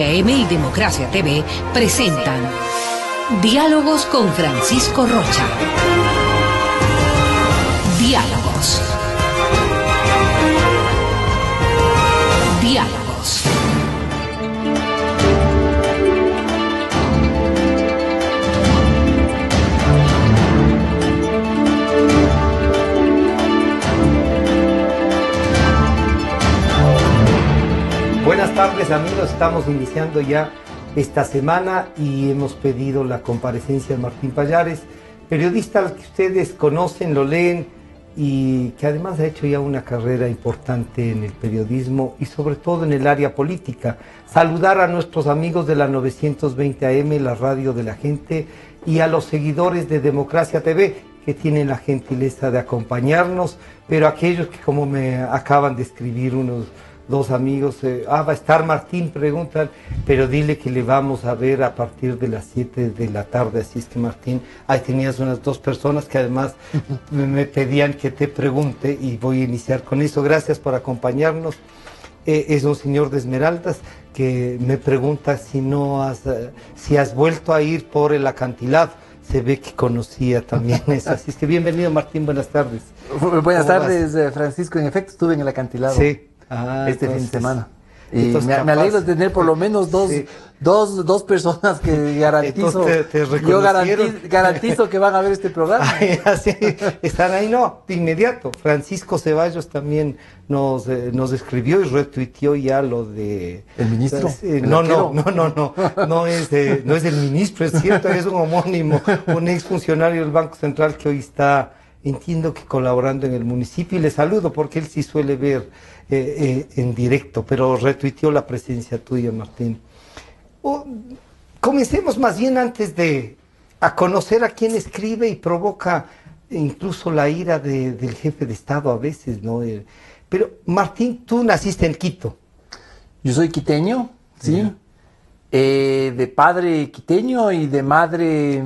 AM y Democracia TV presentan Diálogos con Francisco Rocha. Diálogos. Diálogos. Buenas tardes amigos, estamos iniciando ya esta semana y hemos pedido la comparecencia de Martín Pallares, periodista al que ustedes conocen, lo leen y que además ha hecho ya una carrera importante en el periodismo y sobre todo en el área política. Saludar a nuestros amigos de la 920 AM, la radio de la gente, y a los seguidores de Democracia TV que tienen la gentileza de acompañarnos, pero aquellos que, como me acaban de escribir dos amigos, va a estar Martín, preguntan, pero dile que le vamos a ver a partir de las 7 de la tarde, así es que Martín, ahí tenías unas dos personas que además me pedían que te pregunte y voy a iniciar con eso. Gracias por acompañarnos. Es un señor de Esmeraldas que me pregunta si has vuelto a ir por el acantilado. Se ve que conocía también eso, así es que bienvenido Martín, buenas tardes. Buenas tardes, Francisco, en efecto estuve en el acantilado. Sí. Fin de semana. Y me alegro de tener por lo menos dos personas que garantizo. Yo garantizo que van a ver este programa. Así, están ahí, no, de inmediato. Francisco Ceballos también nos escribió y retuiteó ya lo de... ¿El ministro? No es el ministro, es cierto, es un homónimo, un exfuncionario del Banco Central que hoy está, entiendo que colaborando en el municipio, y le saludo porque él sí suele ver en directo, pero retuiteó la presencia tuya, Martín. Comencemos más bien antes a conocer a quién escribe y provoca incluso la ira del jefe de Estado a veces, ¿no? Pero Martín, tú naciste en Quito. Yo soy quiteño, sí, de padre quiteño y de madre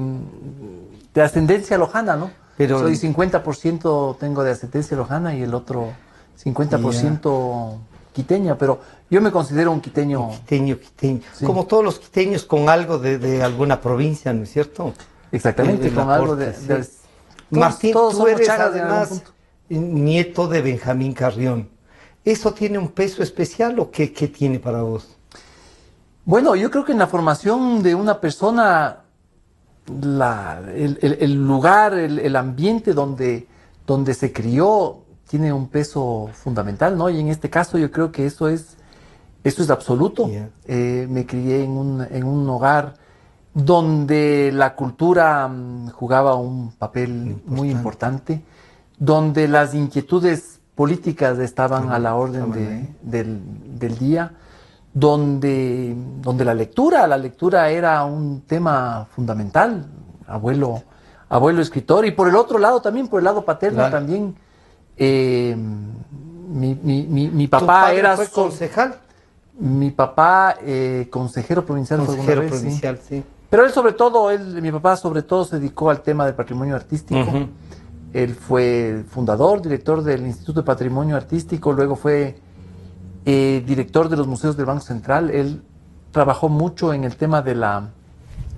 de ascendencia lojana, ¿no? Pero soy 50% tengo de ascendencia lojana y el otro 50% quiteña, pero yo me considero un quiteño. Quiteño. Sí. Como todos los quiteños con algo de alguna provincia, ¿no es cierto? Exactamente, con algo de Martín, tú eres además nieto de Benjamín Carrión. ¿Eso tiene un peso especial o qué tiene para vos? Bueno, yo creo que en la formación de una persona, el lugar, el ambiente donde se crió, tiene un peso fundamental, ¿no? Y en este caso yo creo que eso es absoluto. Yeah. Me crié en un hogar donde la cultura jugaba un papel muy importante, donde las inquietudes políticas estaban a la orden del día, donde la lectura era un tema fundamental, abuelo escritor, y por el otro lado también, por el lado paterno, claro. También mi papá fue concejal. Mi papá consejero provincial. Consejero provincial, sí. Pero mi papá sobre todo se dedicó al tema del patrimonio artístico. Uh-huh. Él fue fundador, director del Instituto de Patrimonio Artístico, luego fue director de los museos del Banco Central. Él trabajó mucho en el tema de la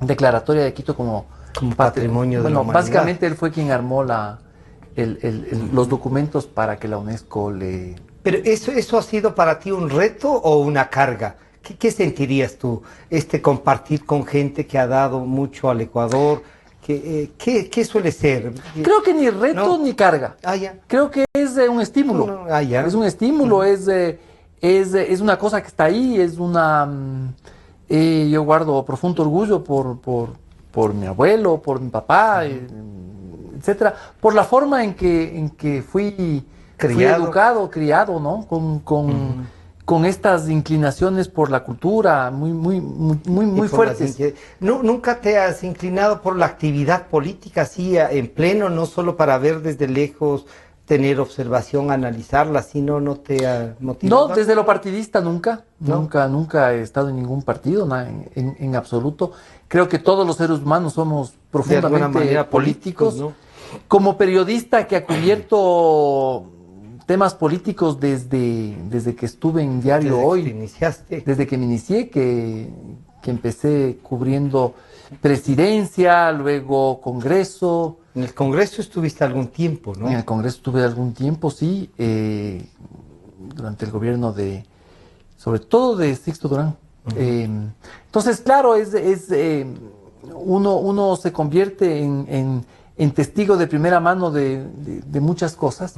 declaratoria de Quito como patrimonio de la humanidad. Básicamente él fue quien armó los documentos para que la UNESCO le... Pero ¿eso ha sido para ti un reto o una carga? ¿Qué sentirías tú? Compartir con gente que ha dado mucho al Ecuador. ¿Qué suele ser? Creo que ni reto ni carga. Ya. Creo que es un estímulo. Ya. Es un estímulo, es una cosa que está ahí, es una... yo guardo profundo orgullo por mi abuelo, por mi papá, etcétera, por la forma en que fui educado, criado, ¿no? Con estas inclinaciones por la cultura muy fuertes. ¿Nunca te has inclinado por la actividad política así en pleno, no solo para ver desde lejos, tener observación, analizarla, sino no te ha motivado? No, desde lo partidista nunca he estado en ningún partido, en absoluto. Creo que todos los seres humanos somos profundamente políticos, ¿no? Como periodista que ha cubierto temas políticos desde que estuve en Diario Desde Hoy. que iniciaste. Desde que me inicié, que empecé cubriendo presidencia, luego Congreso. En el Congreso estuviste algún tiempo, ¿no? En el Congreso estuve algún tiempo, sí, durante el gobierno sobre todo de Sixto Durán. Entonces, claro, uno se convierte en testigo de primera mano de muchas cosas.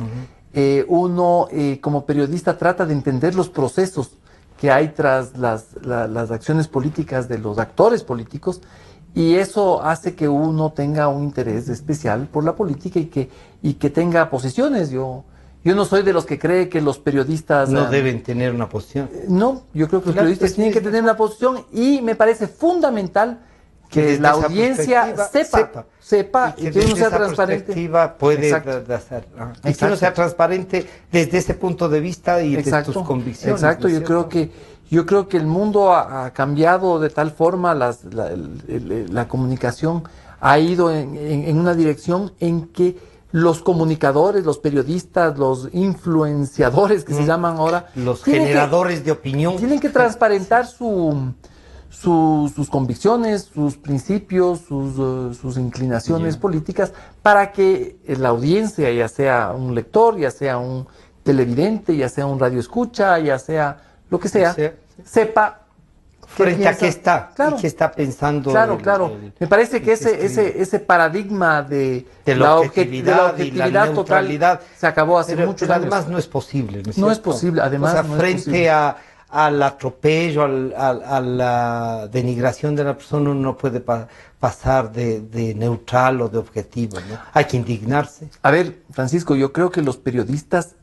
Uno, como periodista, trata de entender los procesos que hay tras las acciones políticas de los actores políticos, y eso hace que uno tenga un interés especial por la política y que tenga posiciones. Yo no soy de los que cree que los periodistas... No deben tener una posición. No, yo creo que los periodistas tienen que tener una posición, y me parece fundamental que la audiencia sepa y que uno sea transparente. Puede y que uno sea transparente desde ese punto de vista y de tus convicciones. Exacto, yo creo que el mundo ha cambiado de tal forma, la comunicación ha ido en una dirección en que los comunicadores, los periodistas, los influenciadores que se llaman ahora, los generadores de opinión, tienen que transparentar sus convicciones, sus principios, sus inclinaciones políticas, para que la audiencia, ya sea un lector, ya sea un televidente, ya sea un radioescucha, ya sea lo que sea, sepa frente a qué está, claro, y qué está pensando. Claro. Me parece que ese paradigma de la objetividad y la neutralidad total se acabó hace muchos años. Además no es posible. No es posible, además. O sea, frente al atropello, a la denigración de la persona, uno no puede pasar de neutral o de objetivo, ¿no? Hay que indignarse. A ver, Francisco, yo creo que los periodistas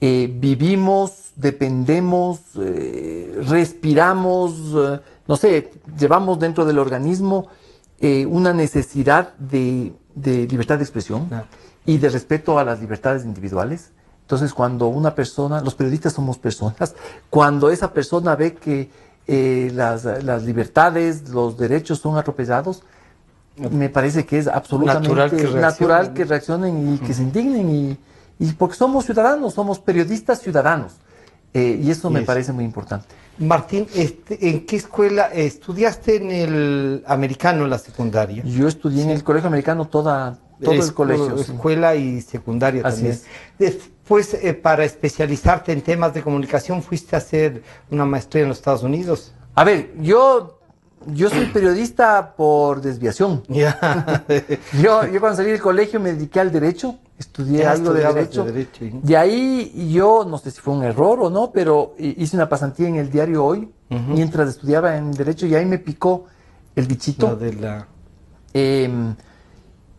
vivimos, dependemos, respiramos, no sé, llevamos dentro del organismo una necesidad de libertad de expresión y de respeto a las libertades individuales. Entonces, cuando una persona, los periodistas somos personas, cuando esa persona ve que las libertades, los derechos son atropellados, me parece que es absolutamente natural que reaccionen y que se indignen, y porque somos ciudadanos, somos periodistas ciudadanos, y eso me parece muy importante. Martín, ¿en qué escuela estudiaste? En el americano, en la secundaria. Yo estudié en el colegio americano todo el colegio. Escuela y secundaria Así también. Después, para especializarte en temas de comunicación, fuiste a hacer una maestría en los Estados Unidos. A ver, yo soy periodista por desviación. Yo cuando salí del colegio me dediqué al derecho, estudié algo de derecho. De ahí yo, no sé si fue un error o no, pero hice una pasantía en el Diario Hoy, mientras estudiaba en derecho, y ahí me picó el bichito.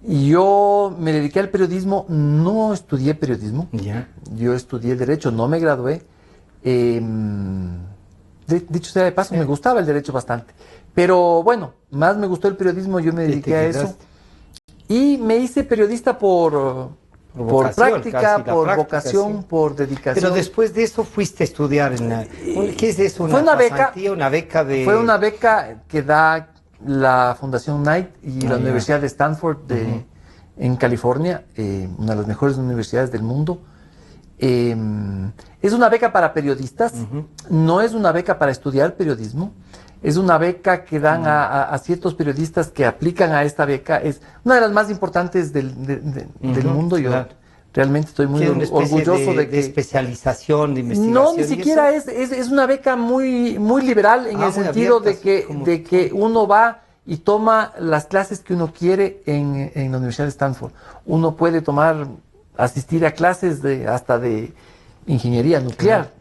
Y yo me dediqué al periodismo, no estudié periodismo, yo estudié derecho, no me gradué. Dicho sea de paso, me gustaba el derecho bastante. Pero bueno, más me gustó el periodismo, yo me dediqué a eso. Y me hice periodista por práctica, por vocación, por dedicación. Pero después de eso fuiste a estudiar ¿qué es eso? Fue una beca. Fue una beca que da la Fundación Knight y la Universidad de Stanford en California, una de las mejores universidades del mundo. Es una beca para periodistas, no es una beca para estudiar periodismo, es una beca que dan a ciertos periodistas que aplican a esta beca. Es una de las más importantes del mundo. Yo realmente estoy muy orgulloso de que... de especialización, de investigación. No, ni siquiera es una beca muy liberal, en el sentido de que uno va y toma las clases que uno quiere en la Universidad de Stanford. Uno puede asistir a clases hasta de ingeniería nuclear.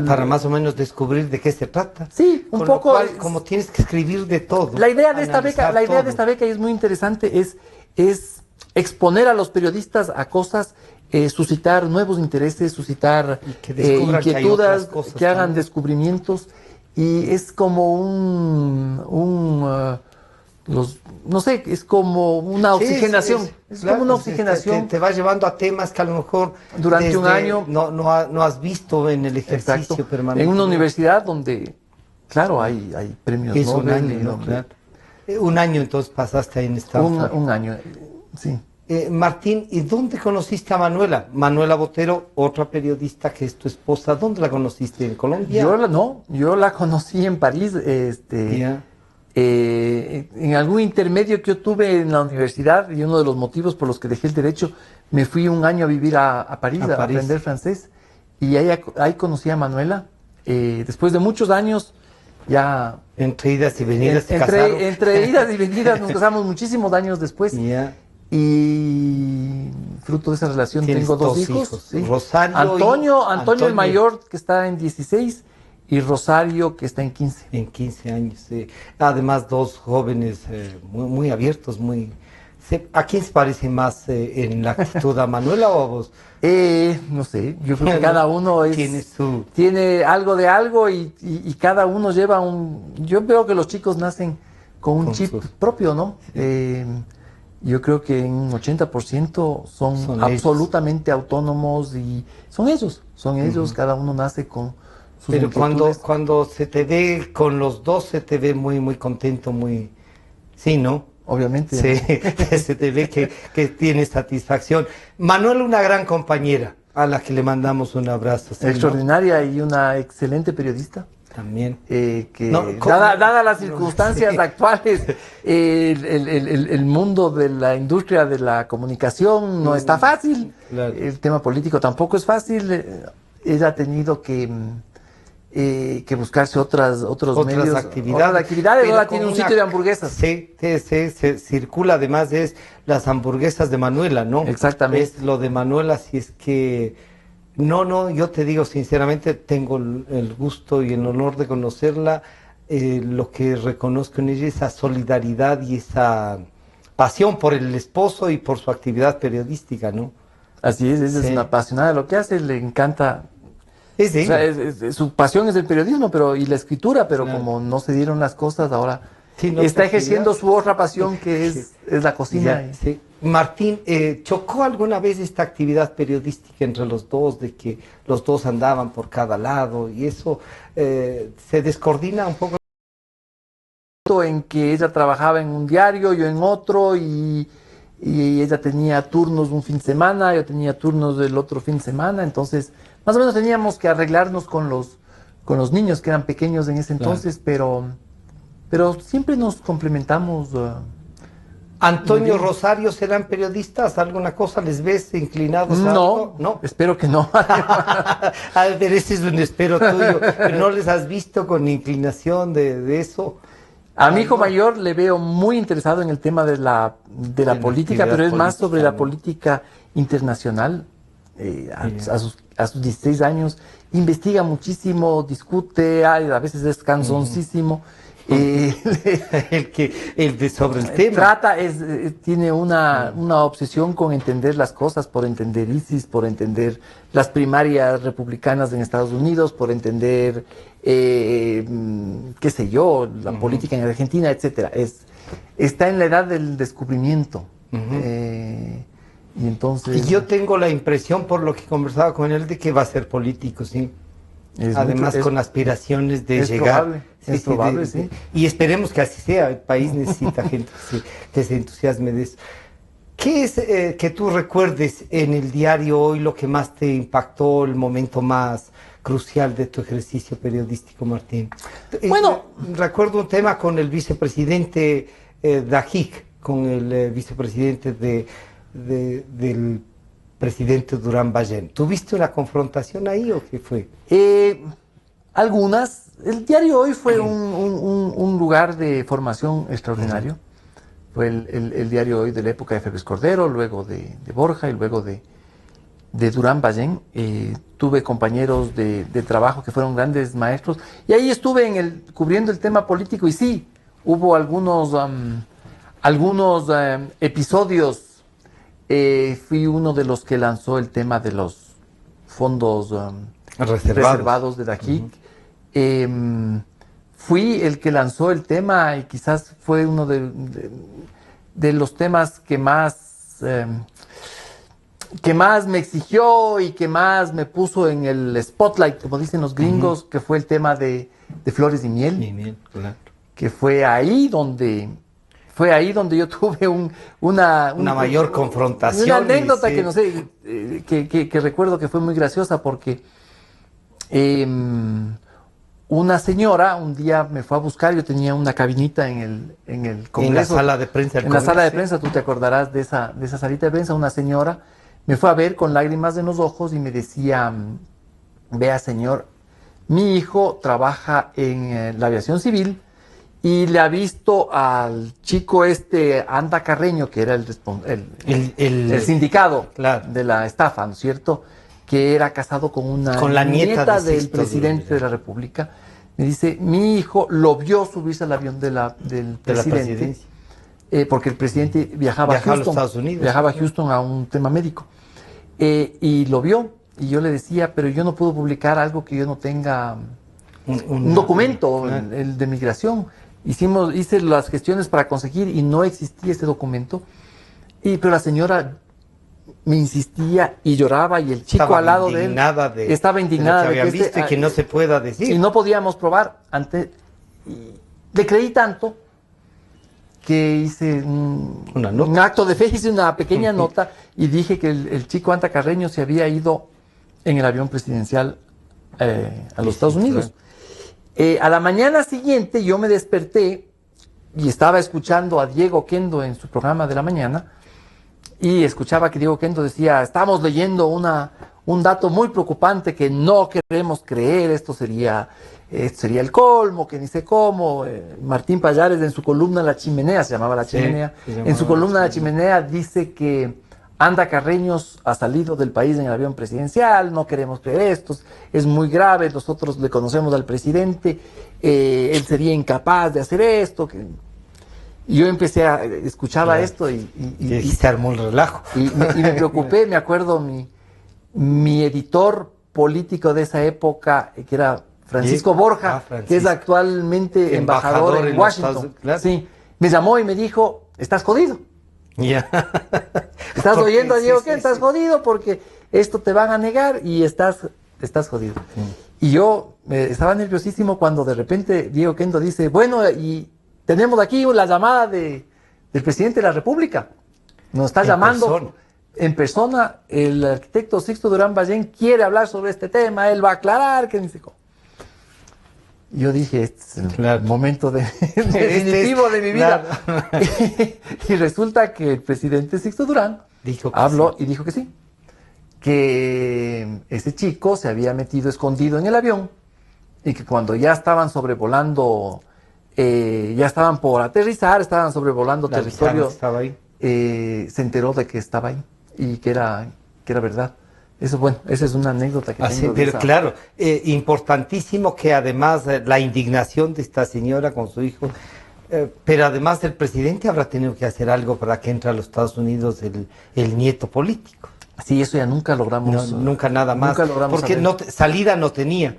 Para más o menos descubrir de qué se trata. Sí, un poco. Como tienes que escribir de todo. La idea de esta beca, y es muy interesante, es exponer a los periodistas a cosas, suscitar nuevos intereses, suscitar inquietudes, que hagan descubrimientos, y es como no sé, es como una oxigenación. Es como una oxigenación. Te va llevando a temas que a lo mejor durante un año no has visto en el ejercicio permanente. En una universidad donde, claro, hay premios Nobel. Un año entonces pasaste ahí en Stanford. Un año, sí. Martín, ¿y dónde conociste a Manuela? Manuela Botero, otra periodista que es tu esposa. ¿Dónde la conociste? ¿En Colombia? Yo la conocí en París, Ya. en algún intermedio que yo tuve en la universidad, y uno de los motivos por los que dejé el derecho, me fui un año a vivir a París, a aprender francés, y ahí conocí a Manuela. Después de muchos años, ya... Entre idas y venidas se casaron. Entre idas y venidas nos casamos muchísimos años después. Ya. Y fruto de esa relación tengo dos hijos. ¿Sí? Rosario Antonio el mayor, que está en 16, y Rosario, que está en 15. En 15 años. Además, dos jóvenes muy, muy abiertos, ¿A quién se parece más en la actitud, a Manuela o a vos? No sé, yo creo que cada uno tiene algo de algo y cada uno lleva Yo veo que los chicos nacen con un chip propio, ¿no? Yo creo que en un 80% son absolutamente autónomos y son ellos, cada uno nace con sus Pero cuando se te ve con los dos, se te ve muy, muy contento, muy... Sí, ¿no? Obviamente. Sí, se te ve que tienes satisfacción. Manuela, una gran compañera, a la que le mandamos un abrazo. ¿Sí, extraordinaria, ¿no? Y una excelente periodista. También. Dadas las circunstancias actuales, el mundo de la industria de la comunicación no está fácil. Claro. El tema político tampoco es fácil. Ella ha tenido que buscarse otros medios, actividades. Ahora tiene un sitio de hamburguesas. Sí, se circula, además es las hamburguesas de Manuela, ¿no? Exactamente. Es lo de Manuela, si es que... No, yo te digo sinceramente, tengo el gusto y el honor de conocerla. Lo que reconozco en ella es esa solidaridad y esa pasión por el esposo y por su actividad periodística, ¿no? Así es, ella es una apasionada de lo que hace, le encanta. Su pasión es el periodismo y la escritura, pero claro, como no se dieron las cosas, ahora está ejerciendo su otra pasión, que es la cocina. Sí. Martín, ¿chocó alguna vez esta actividad periodística entre los dos, de que los dos andaban por cada lado y eso se descoordina un poco? En que ella trabajaba en un diario, yo en otro, y ella tenía turnos un fin de semana, yo tenía turnos del otro fin de semana, entonces más o menos teníamos que arreglarnos con los niños que eran pequeños en ese entonces, claro, pero siempre nos complementamos. ¿Antonio, Rosario serán periodistas? ¿Alguna cosa les ves inclinados a algo? No, espero que no. A ver, ese es un espero tuyo. ¿Pero no les has visto con inclinación de eso? A mi hijo mayor le veo muy interesado en el tema de la política, pero es más sobre la política internacional. A sus 16 años investiga muchísimo, discute, a veces es cansoncísimo. Sobre el tema. Tiene una obsesión con entender las cosas, por entender ISIS, por entender las primarias republicanas en Estados Unidos, por entender, qué sé yo, la política en Argentina, etcétera. Está en la edad del descubrimiento. Y entonces... Y yo tengo la impresión, por lo que conversaba con él, de que va a ser político, sí. Además, con aspiraciones de llegar. Es probable, sí. Y esperemos que así sea. El país necesita gente que se entusiasme de eso. ¿Qué es que tú recuerdes en el diario hoy lo que más te impactó, el momento más crucial de tu ejercicio periodístico, Martín? Bueno, recuerdo un tema con el vicepresidente Dajik, con el vicepresidente del presidente Durán Ballén. ¿Tuviste una confrontación ahí o qué fue? Algunas. El diario hoy fue un lugar de formación extraordinario. Fue el diario hoy de la época de Félix Cordero, luego de Borja y luego de Durán Ballén. Tuve compañeros de trabajo que fueron grandes maestros y ahí estuve cubriendo el tema político y sí, hubo algunos episodios. Fui uno de los que lanzó el tema de los fondos reservados de Dajik. Fui el que lanzó el tema y quizás fue uno de los temas que más me exigió y que más me puso en el spotlight, como dicen los gringos, que fue el tema de Flores y Miel. Claro. Que fue ahí donde fue ahí donde yo tuve una mayor confrontación. Una anécdota sí. que no sé, que recuerdo que fue muy graciosa porque una señora un día me fue a buscar, yo tenía una cabinita en el Congreso. En la sala de prensa del Congreso. En la sala de sí. prensa, tú te acordarás de esa salita de prensa, una señora me fue a ver con lágrimas en los ojos y me decía, vea señor, mi hijo trabaja en la aviación civil y le ha visto al chico Anda Carreño, que era el sindicado claro. de la estafa, ¿no es cierto?, que era casado con la nieta del presidente de la República. Me dice, mi hijo lo vio subirse al avión del presidente, porque el presidente viajaba a Houston, los Estados Unidos, viajaba a Houston a un tema médico, y lo vio, y yo le decía, pero yo no puedo publicar algo que yo no tenga un documento, el de migración. Hice las gestiones para conseguir y no existía ese documento, pero la señora me insistía y lloraba y el chico estaba al lado de él estaba indignada de que habían visto y que no se pueda decir. Y no podíamos probar. Le creí tanto que hice un acto de fe, hice una pequeña nota y dije que el chico Anta Carreño se había ido en el avión presidencial a los Estados Unidos. A la mañana siguiente yo me desperté y estaba escuchando a Diego Kendo en su programa de la mañana y escuchaba que Diego Kendo decía, estamos leyendo un dato muy preocupante que no queremos creer, esto sería el colmo, que ni sé cómo. Martín Pallares en su columna La Chimenea, se llamaba La Chimenea, en su columna La Chimenea dice que Anda Carreños ha salido del país en el avión presidencial, no queremos creer esto, es muy grave, nosotros le conocemos al presidente, él sería incapaz de hacer esto. Y yo escuchaba esto y se armó el relajo. Y me preocupé, me acuerdo, mi editor político de esa época, que era Francisco Borja, que es actualmente embajador en Washington. Sí, me llamó y me dijo, estás jodido. Estás oyendo a Diego que estás jodido porque esto te van a negar y estás jodido. Y yo estaba nerviosísimo cuando de repente Diego Kendo dice, bueno, y tenemos aquí la llamada del presidente de la República. Nos está llamando en persona. El arquitecto Sixto Durán Ballén quiere hablar sobre este tema. Él va a aclarar que dice. Yo dije, este es el momento definitivo de mi vida. Claro. Y resulta que el presidente Sixto Durán habló y dijo que sí. Que ese chico se había metido escondido en el avión y que cuando ya estaban sobrevolando... ya estaban por aterrizar, estaban sobrevolando territorio, se enteró de que estaba ahí y que era verdad. Eso, bueno, esa es una anécdota que tengo. Pero claro, importantísimo que además la indignación de esta señora con su hijo, pero además el presidente habrá tenido que hacer algo para que entre a los Estados Unidos el nieto político. Sí, eso ya nunca logramos. Nunca nada más. Nunca logramos porque salida no tenía.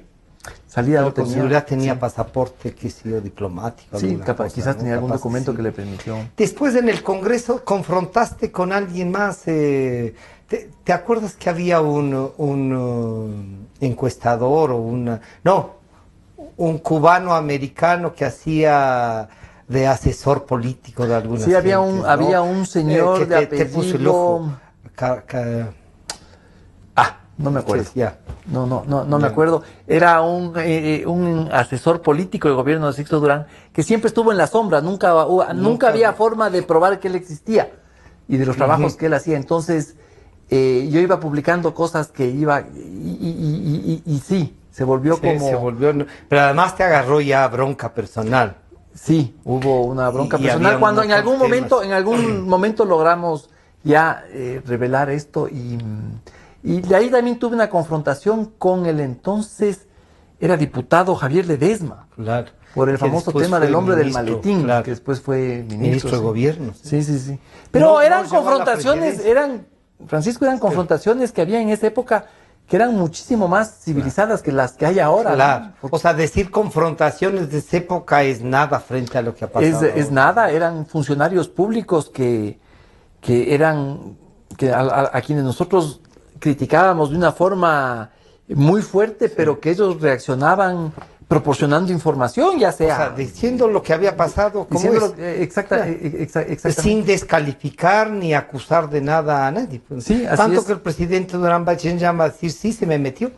Salida no tenía pasaporte, qué sé yo, diplomático. Sí, quizás tenía algún documento que le permitió. Después en el Congreso confrontaste con alguien más. ¿Te acuerdas que había un encuestador o un cubano-americano que hacía de asesor político de alguna Sí, había un señor de apellido... Te puso el ojo. No me acuerdo. Sí, ya. No me acuerdo. Era un asesor político del gobierno de Sixto Durán que siempre estuvo en la sombra. Nunca había forma de probar que él existía y de los trabajos que él hacía. Entonces, yo iba publicando cosas que iba... Y sí, se volvió como... Pero además te agarró ya bronca personal. Sí, hubo una bronca personal. Cuando en algún momento logramos ya revelar esto y de ahí también tuve una confrontación con el entonces, era diputado Javier Ledesma, claro, por el famoso tema del hombre del maletín, claro, que después fue ministro de gobierno. Sí. Pero eran confrontaciones, Francisco, eran confrontaciones que había en esa época que eran muchísimo más civilizadas que las que hay ahora. Claro, ¿no? O sea, decir confrontaciones de esa época es nada frente a lo que ha pasado. Es nada, eran funcionarios públicos a quienes nosotros criticábamos de una forma muy fuerte, pero que ellos reaccionaban proporcionando información, ya sea... O sea, diciendo lo que había pasado, como sin descalificar ni acusar de nada a nadie. Pues. Sí, así tanto es. que el presidente Durán Bachén llama a decir, sí, se me metió.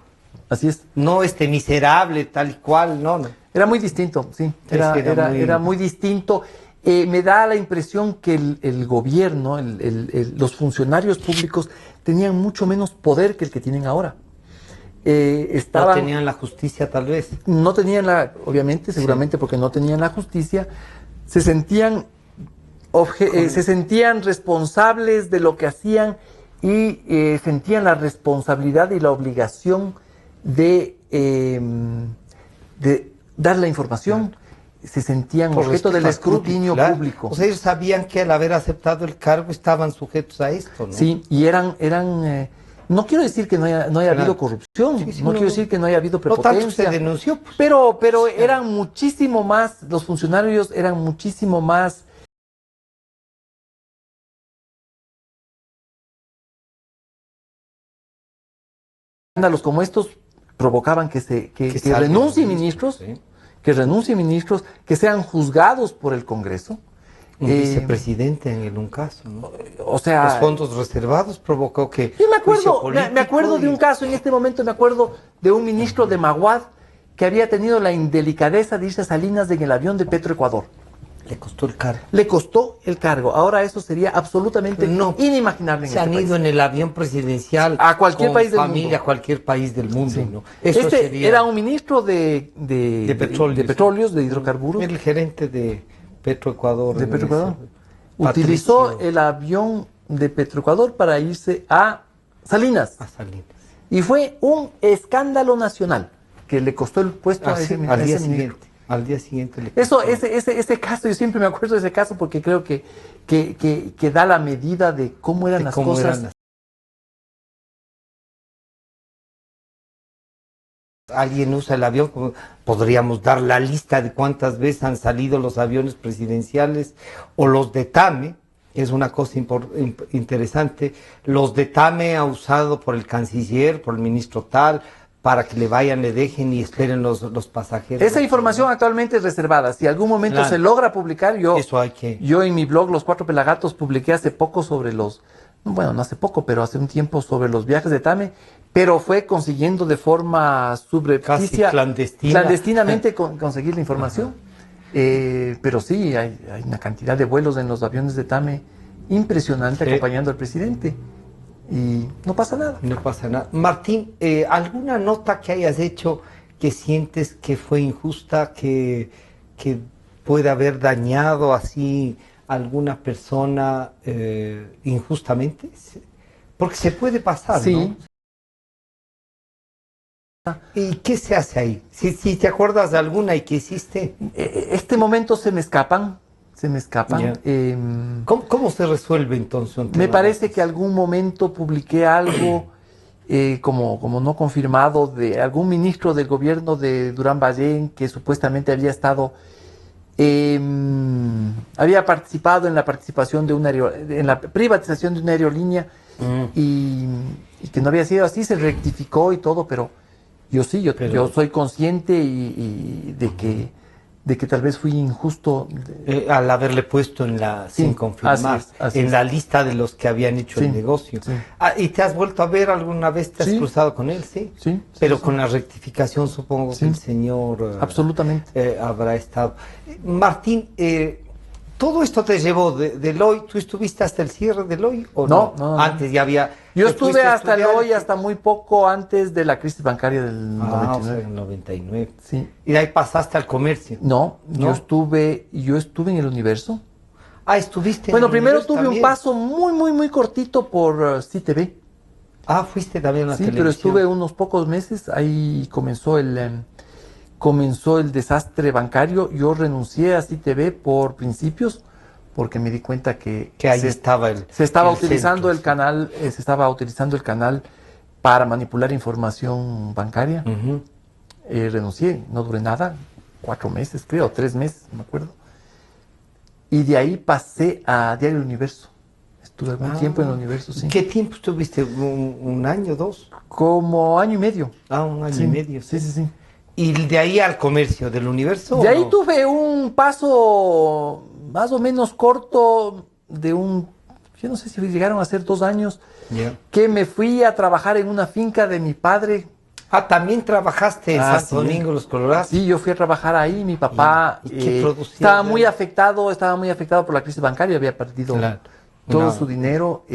Así es. No miserable, tal y cual, no. Era muy distinto, sí. Era muy distinto. Me da la impresión que el gobierno, los funcionarios públicos tenían mucho menos poder que el que tienen ahora. No tenían la justicia, tal vez. No tenían obviamente, seguramente porque no tenían la justicia, se sentían responsables de lo que hacían y sentían la responsabilidad y la obligación de dar la información. Claro. Se sentían objeto del escrutinio público. O sea, ellos sabían que al haber aceptado el cargo estaban sujetos a esto, ¿no? Sí, y no quiero decir que no haya habido corrupción, no quiero decir que no haya habido prepotencia. No tanto se denunció. Pues. Pero eran muchísimo más, los funcionarios eran muchísimo más... Escándalos como estos provocaban que renuncien ministros, sí. Que renuncien ministros, que sean juzgados por el Congreso. Un vicepresidente en un caso, ¿no? O sea... Los fondos reservados provocó que... Yo me acuerdo de un caso, en este momento me acuerdo de un ministro de Maguad que había tenido la indelicadeza de irse a Salinas en el avión de Petroecuador. Le costó el cargo. Le costó el cargo. Ahora eso sería absolutamente inimaginable. Se han ido en el avión presidencial a cualquier país del mundo. A cualquier país del mundo. Sí. ¿No? Eso era un ministro de petróleos, de hidrocarburos. El gerente de Petroecuador. De Petroecuador. Utilizó el avión de Petroecuador para irse a Salinas. A Salinas. Y fue un escándalo nacional que le costó el puesto a ese al día ministro. Siguiente. Al día siguiente. Ese caso, yo siempre me acuerdo de ese caso porque creo que da la medida de cómo eran las cosas. Alguien usa el avión, podríamos dar la lista de cuántas veces han salido los aviones presidenciales o los de TAME, es una cosa interesante. Los de TAME ha usado por el canciller, por el ministro tal, para que le vayan, le dejen y esperen los pasajeros. Esa información actualmente es reservada. Si algún momento se logra publicar, yo en mi blog Los Cuatro Pelagatos publiqué hace poco sobre no hace poco, pero hace un tiempo sobre los viajes de TAME, pero fue consiguiendo de forma subrepticia, clandestinamente conseguir la información. Pero sí, hay una cantidad de vuelos en los aviones de TAME impresionante acompañando al presidente. Y no pasa nada. No pasa nada. Martín, ¿alguna nota que hayas hecho que sientes que fue injusta, que puede haber dañado así a alguna persona injustamente? Porque se puede pasar, sí. ¿no? ¿Y qué se hace ahí? Si te acuerdas de alguna y que hiciste. Este momento se me escapan. ¿Cómo se resuelve entonces? Me parece que algún momento publiqué algo como no confirmado de algún ministro del gobierno de Durán Ballén que supuestamente había participado en la participación en la privatización de una aerolínea y que no había sido así, se rectificó y todo, pero yo soy consciente de que tal vez fui injusto. Al haberle puesto sin confirmar, así en la lista de los que habían hecho el negocio. Sí. ¿Y te has vuelto a ver alguna vez? ¿Te has cruzado con él? Sí. Pero con la rectificación supongo que el señor absolutamente habrá estado. Martín, ¿todo esto te llevó del hoy? ¿Tú estuviste hasta el cierre del hoy o no? No. Antes ya había... Yo estuve hasta el hoy, hasta muy poco antes de la crisis bancaria del 99. O sea, el 99. Sí. ¿Y de ahí pasaste al comercio? No. Yo estuve en el Universo. ¿Estuviste en el primero Universo? Tuve un paso muy cortito por CTV. Fuiste también a la televisión. Sí, pero estuve unos pocos meses. Ahí comenzó el desastre bancario. Yo renuncié a CTV por principios, porque me di cuenta que ahí se estaba utilizando el canal para manipular información bancaria. Renuncié, no duré nada, 4 meses creo, 3 meses, no me acuerdo. Y de ahí pasé a Diario Universo. Estuve algún tiempo en el Universo, sí. ¿Qué tiempo estuviste? ¿Un año, 2? Como año y medio. Un año y medio. Sí. ¿Y de ahí al comercio del universo? De ahí no? tuve un paso más o menos corto de yo no sé si llegaron a ser 2 años, Yeah. que me fui a trabajar en una finca de mi padre. Ah, también trabajaste en Santo Sí. Domingo, Los Colorados. Sí, yo fui a trabajar ahí, mi papá ¿Y qué producía estaba ya? muy afectado por la crisis bancaria, había perdido Claro. todo No. su dinero,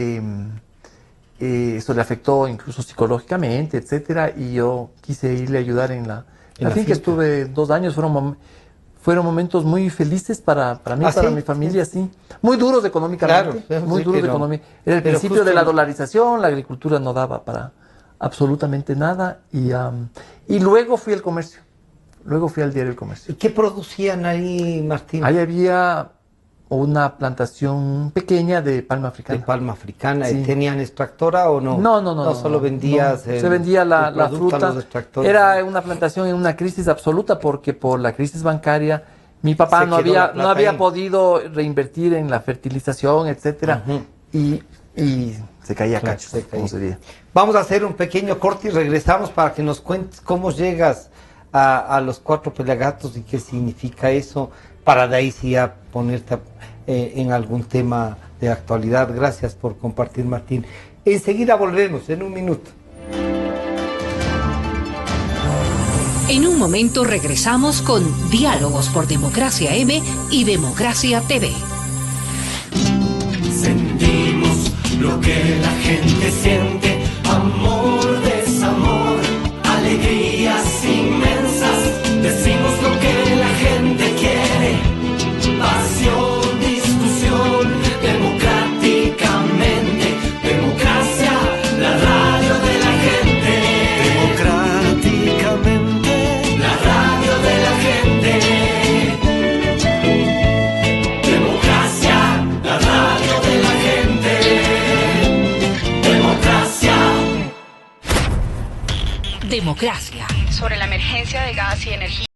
eso le afectó incluso psicológicamente, etcétera, y yo quise irle a ayudar en la la finca. finca. Estuve 2 años, fueron momentos muy felices para mí, ¿Ah, para sí? mi familia, sí. Muy duros económicamente, Claro, muy sí, duros pero- económicamente. Era el pero principio de justo la el- dolarización, la agricultura no daba para absolutamente nada, y luego fui al comercio. Luego fui al diario El Comercio. ¿Y qué producían ahí, Martín? Ahí había una plantación pequeña de palma De africana. palma africana. Sí. ¿Tenían extractora o no? No, solo vendías no. Se vendía la producto a fruta. los extractores. Era una plantación en una crisis absoluta porque por la crisis bancaria mi papá Se no quedó la había, plata ahí. podido reinvertir en la fertilización, etcétera, Ujú. y se caía Claro, cachos, se como caía. se diría. Vamos a hacer un pequeño corte y regresamos para que nos cuentes cómo llegas a los 4 Pelagatos y qué significa eso, para de ahí sí a ponerte en algún tema de actualidad. Gracias por compartir, Martín. Enseguida volvemos, en un minuto. En un momento regresamos con Diálogos por Democracia M y Democracia TV. Sentimos lo que la gente siente, amor, desamor, alegrías inmensas. Decimos lo que la gente quiere, pasión, discusión, democráticamente. Democracia, la radio de la gente. Democráticamente, la radio de la gente. Democracia, la radio de la gente. Democracia. Democracia. Sobre la emergencia de gas y energía.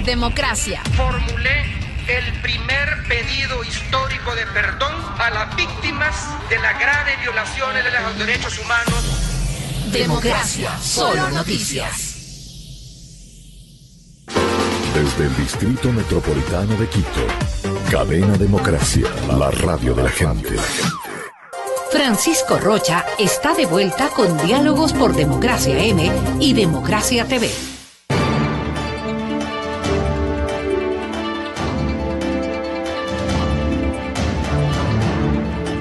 Democracia. Formulé el primer pedido histórico de perdón a las víctimas de las graves violaciones de los derechos humanos. Democracia. Solo noticias. Desde el Distrito Metropolitano de Quito, Cadena Democracia, la radio de la gente. Francisco Rocha está de vuelta con Diálogos por Democracia M y Democracia TV.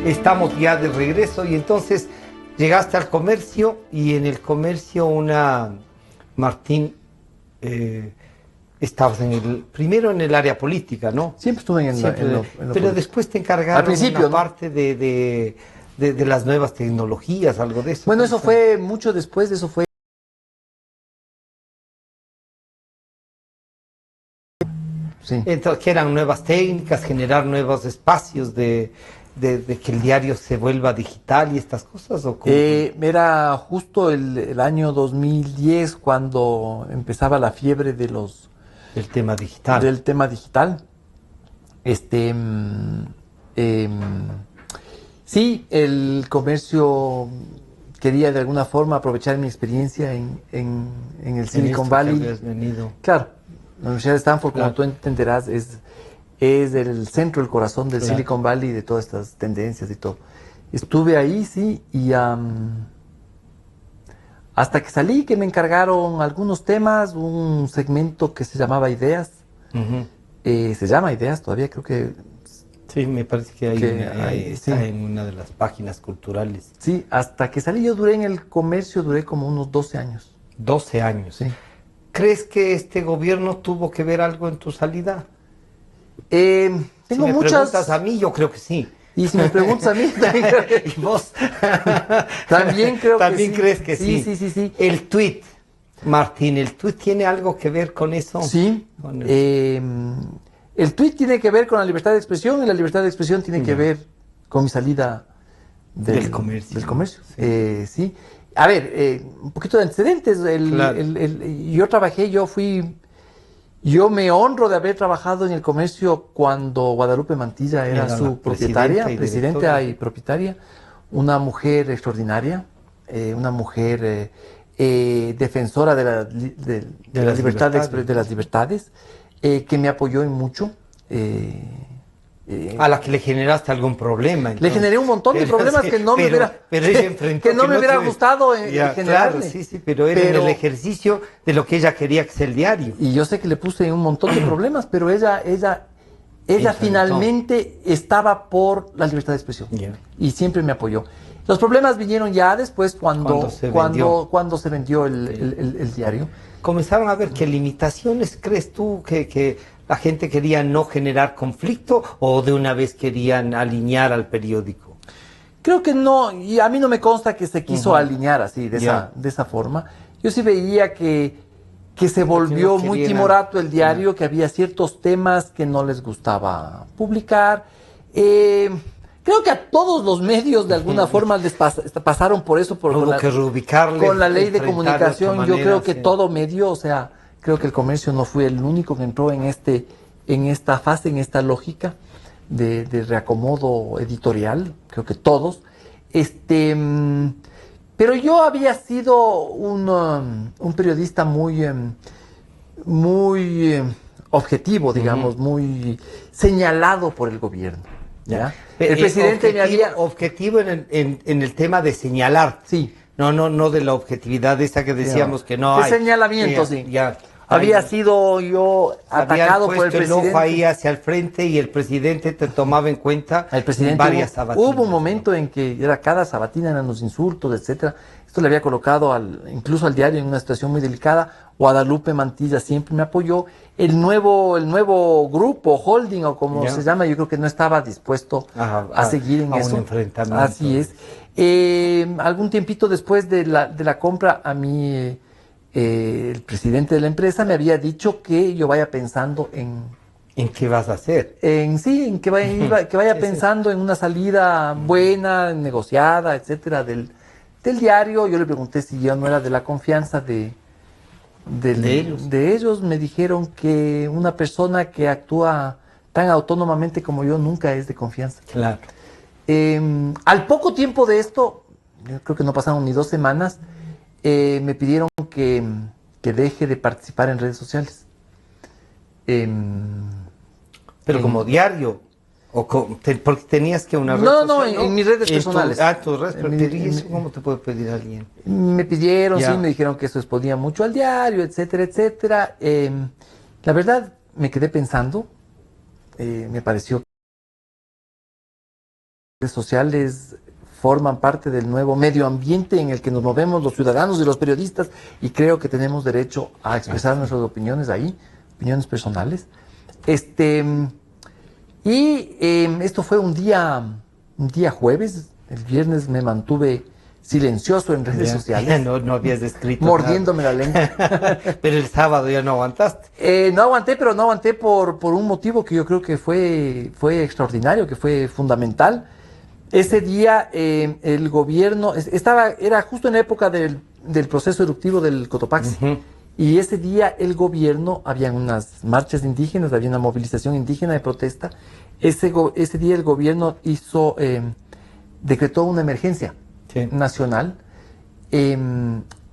Estamos ya de regreso y entonces llegaste al comercio y en el comercio Martín, estabas primero en el área política, ¿no? Siempre estuve en Siempre, lo pero político. después te encargaron Al principio, una ¿no? parte de las nuevas tecnologías, algo de eso. Bueno, eso fue mucho después, eso fue... Sí. Entonces, que eran nuevas técnicas, generar nuevos espacios de que el diario se vuelva digital y estas cosas, ¿o cómo? Era justo el año 2010 cuando empezaba la fiebre de El tema digital. del tema digital. Sí, el comercio quería de alguna forma aprovechar mi experiencia en el Silicon Valley. Habías venido. Claro, la Universidad de Stanford, Claro. como tú entenderás, es el centro, el corazón del Claro. Silicon Valley, de todas estas tendencias y todo. Estuve ahí, sí, y hasta que salí, que me encargaron algunos temas, un segmento que se llamaba Ideas. Ujú. Se llama Ideas todavía, creo que Sí, me parece que está sí. en una de las páginas culturales. sí, hasta que salí yo duré en el comercio, duré como unos 12 años. 12 años. Sí. ¿Crees que este gobierno tuvo que ver algo en tu salida? Tengo Si me muchas... preguntas a mí, yo creo que sí. Y si me preguntas a mí, ¿Y vos? también creo que ¿También sí. crees que sí? Sí, sí, sí, sí. El tuit, Martín, ¿el tuit tiene algo que ver con eso? Sí. Con El tuit tiene que ver con la libertad de expresión y la libertad de expresión tiene que ver con mi salida Del comercio. Del comercio. Sí. Sí. A ver, un poquito de antecedentes. Claro. Yo fui Yo me honro de haber trabajado en el comercio cuando Guadalupe Mantilla era su propietaria, presidenta y propietaria, una mujer extraordinaria, una mujer defensora de la libertad de las libertades, que me apoyó en mucho. A la que le generaste algún problema. Entonces. Le generé un montón de problemas que no me hubiera gustado generarle. Claro, sí, pero era en el ejercicio de lo que ella quería que sea el diario. Y yo sé que le puse un montón de problemas, pero ella finalmente estaba por la libertad de expresión. Y siempre me apoyó. Los problemas vinieron ya después cuando se vendió el diario. Comenzaron a ver qué limitaciones crees tú que la gente quería no generar conflicto o de una vez querían alinear al periódico. Creo que no, y a mí no me consta que se quiso alinear así, de esa forma. Yo sí veía que se volvió muy timorato el diario, que había ciertos temas que no les gustaba publicar. Creo que a todos los medios de alguna forma les pasaron por eso, con la ley de comunicación. Yo creo que todo medio, o sea, creo que el comercio no fue el único que entró en esta fase, en esta lógica de reacomodo editorial. Creo que todos. Pero yo había sido un periodista muy objetivo, digamos, muy señalado por el gobierno. ¿Ya? El presidente me había objetivo en el tema de señalar, sí, no de la objetividad esa que decíamos que no hay. De señalamiento, sí. Había sido yo atacado por el presidente. El ojo ahí hacia el frente y el presidente te tomaba en cuenta en varias sabatinas. Hubo un momento en que cada sabatina eran los insultos, etcétera. Esto le había colocado incluso al diario en una situación muy delicada. Guadalupe Mantilla siempre me apoyó. El nuevo grupo, holding o como se llama, yo creo que no estaba dispuesto a seguir en eso. Un enfrentamiento. Así es. Algún tiempito después de la compra, a mí el presidente de la empresa me había dicho que yo vaya pensando ¿En qué vas a hacer? En que vaya pensando en una salida buena, negociada, etcétera, del diario. Yo le pregunté si yo no era de la confianza de ellos. Me dijeron que una persona que actúa tan autónomamente como yo nunca es de confianza. Claro. Al poco tiempo de esto, yo creo que no pasaron ni 2 semanas, me pidieron que deje de participar en redes sociales. Pero como diario, porque tenías que una red social. En mis redes personales. Tus redes personales. ¿Cómo te puede pedir alguien? Me pidieron, sí, me dijeron que eso exponía mucho al diario, etcétera, etcétera. La verdad, me quedé pensando, me pareció que las redes sociales forman parte del nuevo medio ambiente en el que nos movemos los ciudadanos y los periodistas, y creo que tenemos derecho a expresar nuestras opiniones ahí, opiniones personales. Esto fue un día jueves. El viernes me mantuve silencioso en redes sociales. No habías escrito mordiéndome la lengua. Pero el sábado ya no aguantaste. No aguanté, pero no aguanté por un motivo que yo creo que fue extraordinario, que fue fundamental. Ese día el gobierno era justo en la época del proceso eruptivo del Cotopaxi. Y ese día el gobierno, habían unas marchas indígenas, había una movilización indígena de protesta. Ese día el gobierno decretó una emergencia nacional.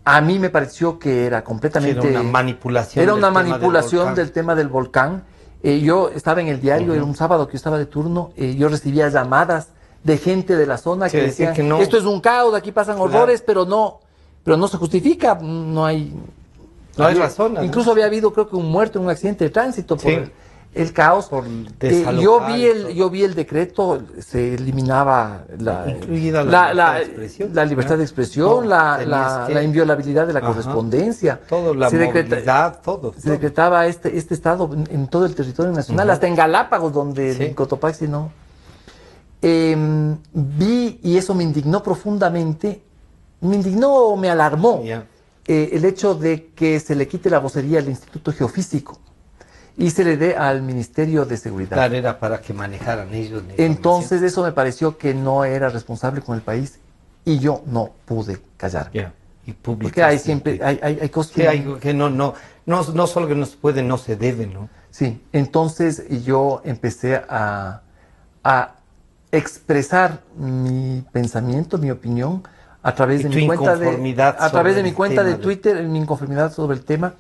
A mí me pareció que era completamente... Era una manipulación. Era una manipulación del tema del volcán. Yo estaba en el diario, era un sábado que yo estaba de turno, yo recibía llamadas de gente de la zona que decían que no, esto es un caos, aquí pasan horrores, pero no se justifica, no hay razón. Incluso había habido, creo que, un muerto en un accidente de tránsito por el caos. Yo vi el decreto, se eliminaba la libertad de expresión, la inviolabilidad de la correspondencia. Todo, la movilidad, todo. Se decretaba este estado en todo el territorio nacional, hasta en Galápagos, donde en Cotopaxi no. Vi, y eso me indignó profundamente, me alarmó el hecho de que se le quite la vocería al Instituto Geofísico y se le dé al Ministerio de Seguridad. Claro, era para que manejaran ellos. Entonces eso me pareció que no era responsable con el país y yo no pude callar. y públicas. Porque hay siempre, hay cosas Sí, hay que no solo que no se puede, no se debe, ¿no? Sí, entonces yo empecé a expresar mi pensamiento, mi opinión, a través de mi cuenta de Twitter, mi inconformidad sobre el tema.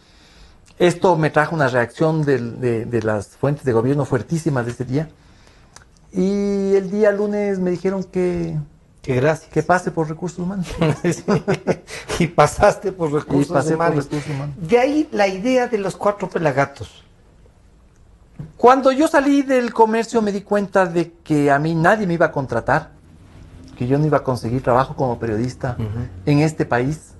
Esto me trajo una reacción de las fuentes de gobierno fuertísimas de ese día. Y el día lunes me dijeron que pase por recursos humanos. Sí. Y pasaste por recursos humanos. De ahí la idea de los 4 pelagatos. Cuando yo salí del comercio me di cuenta de que a mí nadie me iba a contratar, que yo no iba a conseguir trabajo como periodista en este país.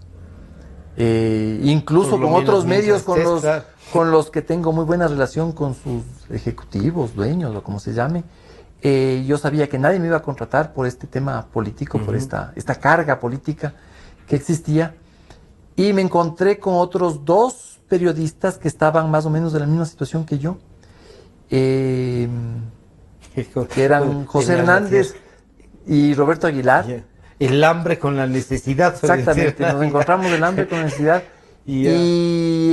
Incluso con otros medios con los que tengo muy buena relación con sus ejecutivos, dueños o como se llame. Yo sabía que nadie me iba a contratar por este tema político, por esta carga política que existía. Y me encontré con otros 2 periodistas que estaban más o menos en la misma situación que yo. Que eran José Hernández y Roberto Aguilar. El hambre con la necesidad. Exactamente, nos encontramos el hambre con la necesidad. Y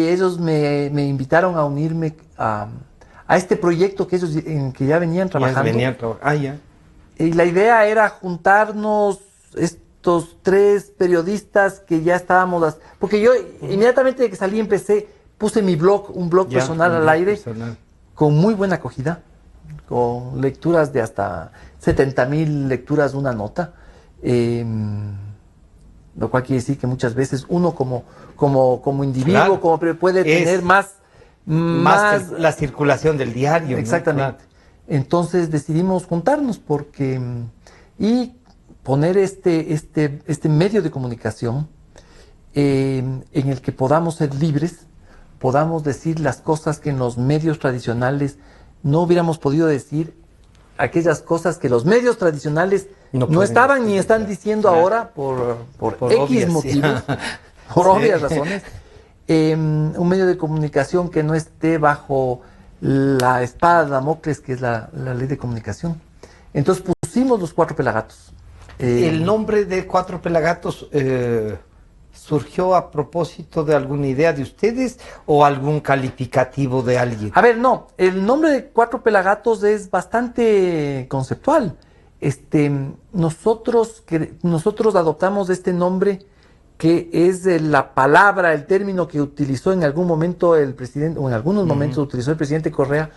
ellos me invitaron a unirme a este proyecto que ellos en que ya venían trabajando. Y la idea era juntarnos estos 3 periodistas que ya estábamos... Porque yo inmediatamente que salí puse mi blog, un blog personal al aire, con muy buena acogida, con lecturas de hasta 70,000 lecturas de una nota. Lo cual quiere decir que muchas veces uno como individuo, puede tener más que la circulación del diario. Exactamente. ¿No? Claro. Entonces decidimos juntarnos y poner este medio de comunicación en el que podamos ser libres, podamos decir las cosas que en los medios tradicionales no hubiéramos podido decir, aquellas cosas que los medios tradicionales no estaban ni están diciendo ahora por X obvias, motivos, por obvias razones. Un medio de comunicación que no esté bajo la espada de Damocles, que es la ley de comunicación. Entonces pusimos los 4 pelagatos. ¿El nombre de 4 pelagatos surgió a propósito de alguna idea de ustedes o algún calificativo de alguien? A ver, no, el nombre de 4 pelagatos es bastante conceptual. Nosotros adoptamos este nombre que es la palabra, el término que utilizó en algún momento el presidente, o en algunos momentos utilizó el presidente Correa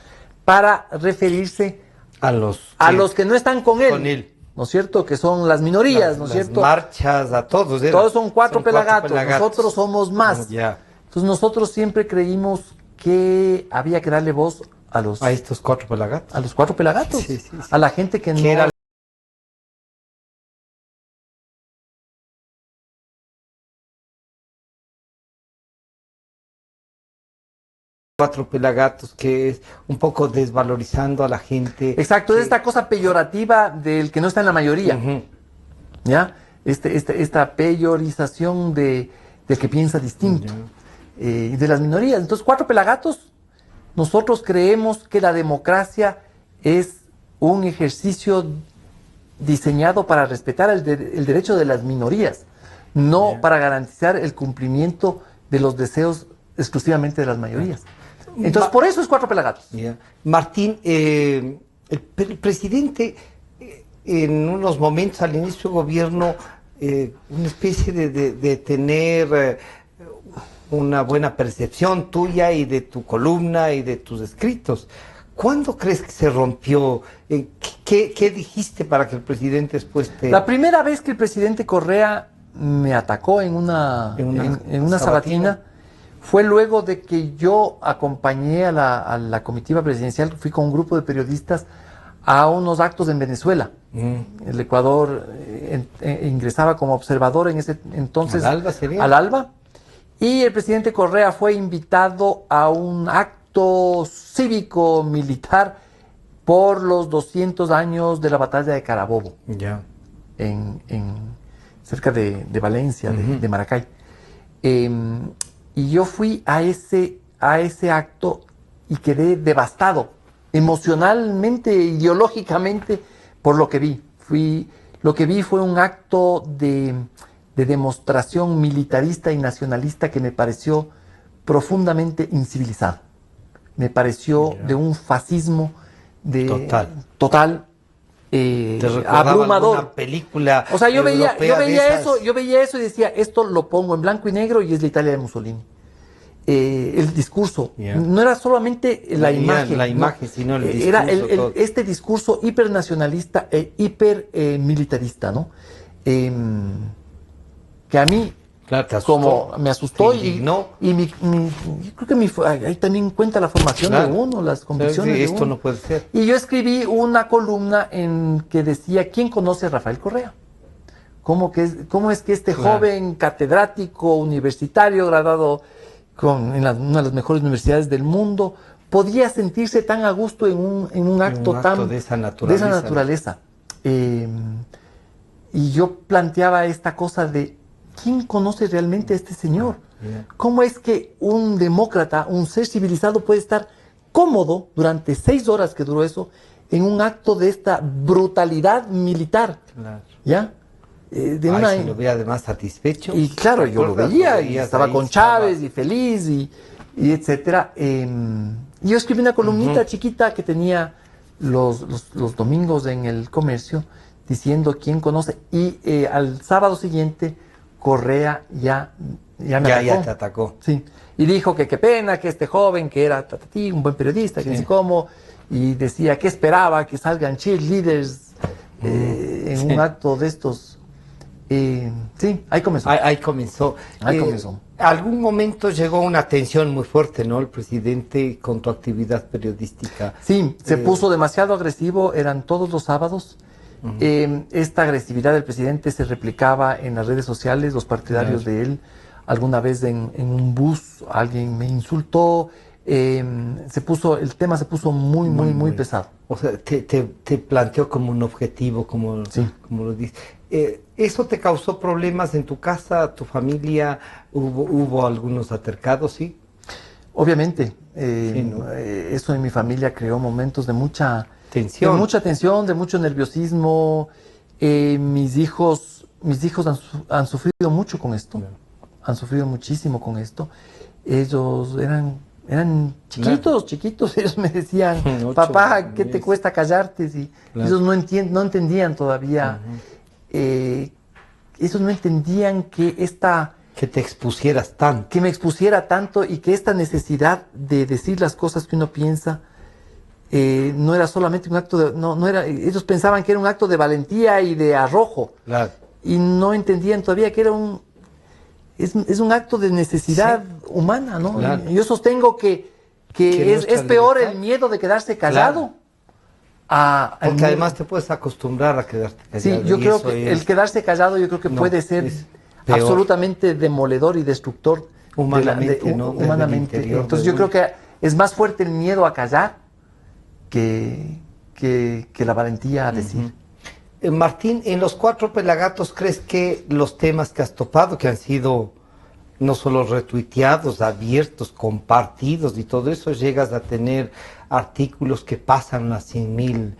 para referirse a los que no están con él. ¿No es cierto? Que son las minorías, ¿no es cierto? Las marchas, a todos. Todos son 4 pelagatos, nosotros somos más. Entonces nosotros siempre creímos que había que darle voz a estos 4 pelagatos. A los 4 pelagatos. Sí. A la gente que no... Era 4 pelagatos, que es un poco desvalorizando a la gente. Exacto, es esta cosa peyorativa del que no está en la mayoría. ¿Ya? Esta peyorización del que piensa distinto. De las minorías. Entonces, 4 pelagatos, nosotros creemos que la democracia es un ejercicio diseñado para respetar el derecho de las minorías, no para garantizar el cumplimiento de los deseos exclusivamente de las mayorías. Entonces, por eso es 4 pelagatos. Martín, el presidente en unos momentos al inicio del gobierno, una especie de tener una buena percepción tuya y de tu columna y de tus escritos. ¿Cuándo crees que se rompió? ¿Qué dijiste para que el presidente después te...? La primera vez que el presidente Correa me atacó en una sabatina fue luego de que yo acompañé a la comitiva presidencial, fui con un grupo de periodistas a unos actos en Venezuela. El Ecuador ingresaba como observador en ese entonces al ALBA, y el presidente Correa fue invitado a un acto cívico-militar por los 200 años de la batalla de Carabobo, cerca de Valencia, de Maracay. Y yo fui a ese acto y quedé devastado, emocionalmente, ideológicamente, por lo que vi. Lo que vi fue un acto de de demostración militarista y nacionalista que me pareció profundamente incivilizado. Me pareció de un fascismo total abrumador. Una película, o sea, yo veía eso y decía, esto lo pongo en blanco y negro y es la Italia de Mussolini. El discurso no era solamente la imagen, sino el discurso. Era este discurso hipernacionalista e hipermilitarista, ¿no? Que a mí como me asustó y yo creo que ahí también cuenta la formación de uno, las convicciones de esto uno. No puede ser. Y yo escribí una columna en que decía, ¿quién conoce a Rafael Correa? ¿Cómo es que este joven catedrático universitario graduado en una de las mejores universidades del mundo podía sentirse tan a gusto en un acto tan de esa naturaleza? Y yo planteaba esta cosa de ¿quién conoce realmente a este señor? ¿Cómo es que un demócrata, un ser civilizado puede estar cómodo durante 6 horas que duró eso en un acto de esta brutalidad militar? ¿Ya? Se lo veía además satisfecho. Y claro, yo lo veía y estaba con Chávez y feliz y etcétera. Yo escribí una columnita chiquita que tenía los domingos en El Comercio diciendo quién conoce y al sábado siguiente Correa ya me atacó. Sí. Y dijo que qué pena que este joven que era un buen periodista, que no sé cómo, y decía que esperaba que salgan cheerleaders en un acto de estos. Sí, ahí comenzó. Ahí comenzó. Algún momento llegó una tensión muy fuerte, ¿no? El presidente con tu actividad periodística. Sí, se puso demasiado agresivo, eran todos los sábados. Esta agresividad del presidente se replicaba en las redes sociales, los partidarios de él. Alguna vez en un bus alguien me insultó. El tema se puso muy pesado. O sea, te planteó como un objetivo, como lo dices. ¿Eso te causó problemas en tu casa, tu familia? ¿Hubo algunos altercados, sí? Obviamente. Eso en mi familia creó momentos de mucha tensión, de mucho nerviosismo. Mis hijos han sufrido mucho con esto. Han sufrido muchísimo con esto. Ellos eran chiquitos, ellos me decían, papá, ¿qué te cuesta callarte? Si ellos no entendían todavía, ellos no entendían que te expusieras tanto. Que me expusiera tanto y que esta necesidad de decir las cosas que uno piensa no era solamente un acto ellos pensaban que era un acto de valentía y de arrojo. Y no entendían todavía que era es un acto de necesidad humana, ¿no? Yo sostengo que es peor el miedo de quedarse callado. Porque además te puedes acostumbrar a quedarte callado. Sí, yo creo que el quedarse callado puede ser absolutamente demoledor y destructor humanamente. Entonces yo creo que es más fuerte el miedo a callar que la valentía a decir. Martín, en Los Cuatro Pelagatos, ¿crees que los temas que has topado, que han sido no solo retuiteados, abiertos, compartidos y todo eso, llegas a tener artículos que pasan a 100.000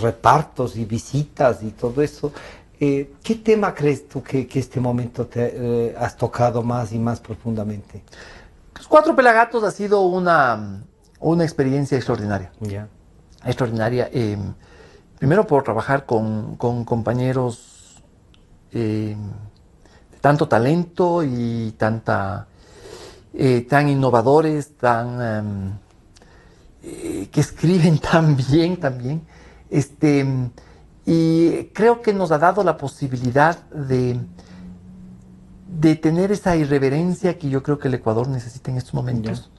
repartos y visitas y todo eso? ¿Qué tema crees tú que este momento te has tocado más y más profundamente? Los Cuatro Pelagatos ha sido una experiencia extraordinaria. Extraordinaria. Primero por trabajar con compañeros de tanto talento y tan innovadores, que escriben tan bien también. Y creo que nos ha dado la posibilidad de tener esa irreverencia que yo creo que el Ecuador necesita en estos momentos.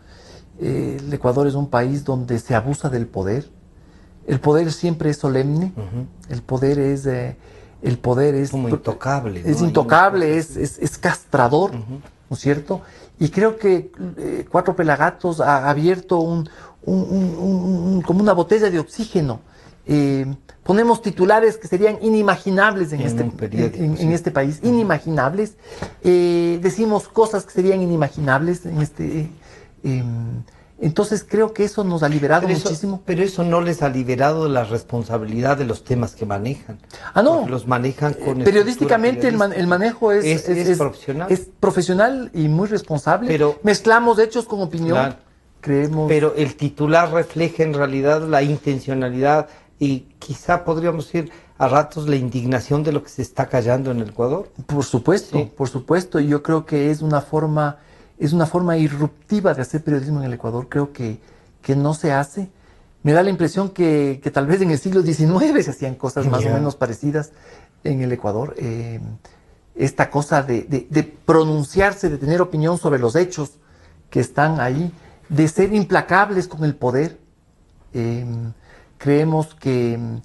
El Ecuador es un país donde se abusa del poder. El poder siempre es solemne. El poder es como intocable. Es intocable, es castrador, ¿no es cierto? Y creo que Cuatro Pelagatos ha abierto como una botella de oxígeno. Ponemos titulares que serían inimaginables en este país, inimaginables. Decimos cosas que serían inimaginables Entonces creo que eso nos ha liberado Pero muchísimo. Pero eso no les ha liberado de la responsabilidad de los temas que manejan. Ah, no. Porque los manejan con periodísticamente el manejo es profesional. Es profesional y muy responsable. Pero mezclamos hechos con opinión. Claro. Creemos. Pero el titular refleja en realidad la intencionalidad y quizá podríamos decir a ratos la indignación de lo que se está callando en el Ecuador. Por supuesto, Sí. por supuesto. Y yo creo que es una forma irruptiva de hacer periodismo en el Ecuador. Creo que no se hace. Me da la impresión que tal vez en el siglo XIX se hacían cosas más o menos parecidas en el Ecuador. Esta cosa de pronunciarse, de tener opinión sobre los hechos que están ahí, de ser implacables con el poder. Creemos que